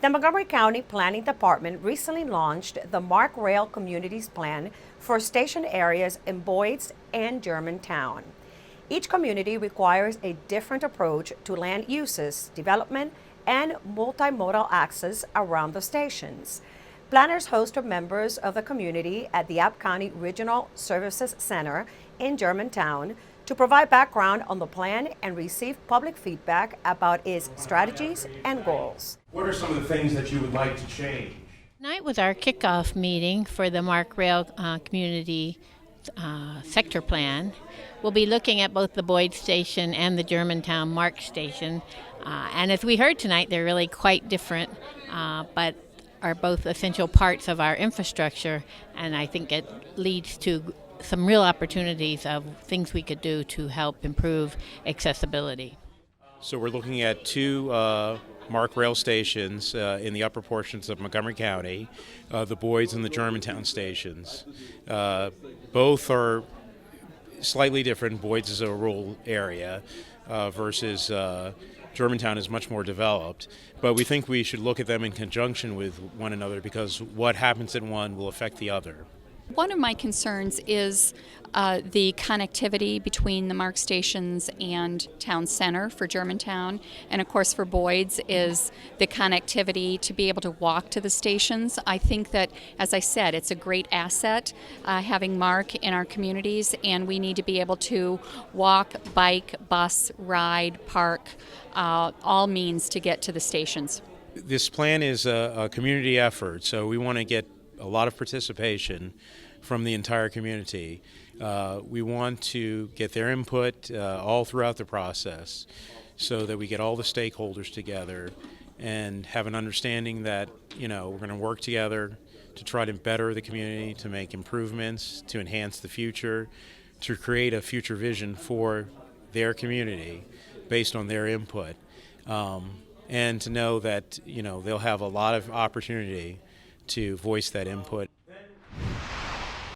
The Montgomery County Planning Department recently launched the MARC Rail Communities Plan for station areas in Boyds and Germantown. Each community requires a different approach to land uses, development, and multimodal access around the stations. Planners hosted members of the community at the App County Regional Services Center in Germantown to provide background on the plan and receive public feedback about its strategies and goals. What are some of the things that you would like to change? Tonight was our kickoff meeting for the MARC Rail Community Sector Plan. We'll be looking at both the Boyd Station and the Germantown MARC Station. And as we heard tonight, they're really quite different, but are both essential parts of our infrastructure. And I think it leads to some real opportunities of things we could do to help improve accessibility. So we're looking at two MARC rail stations in the upper portions of Montgomery County, the Boyds and the Germantown stations. Both are slightly different. Boyds is a rural area versus Germantown is much more developed. But we think we should look at them in conjunction with one another because what happens in one will affect the other. One of my concerns is the connectivity between the MARC stations and town center for Germantown, and of course for Boyd's is the connectivity to be able to walk to the stations. I think that, as I said, it's a great asset having MARC in our communities, and we need to be able to walk, bike, bus, ride, park, all means to get to the stations. This plan is a community effort, so we want to get a lot of participation from the entire community. We want to get their input all throughout the process so that we get all the stakeholders together and have an understanding that, we're going to work together to try to better the community, to make improvements, to enhance the future, to create a future vision for their community based on their input, and to know that, they'll have a lot of opportunity to voice that input.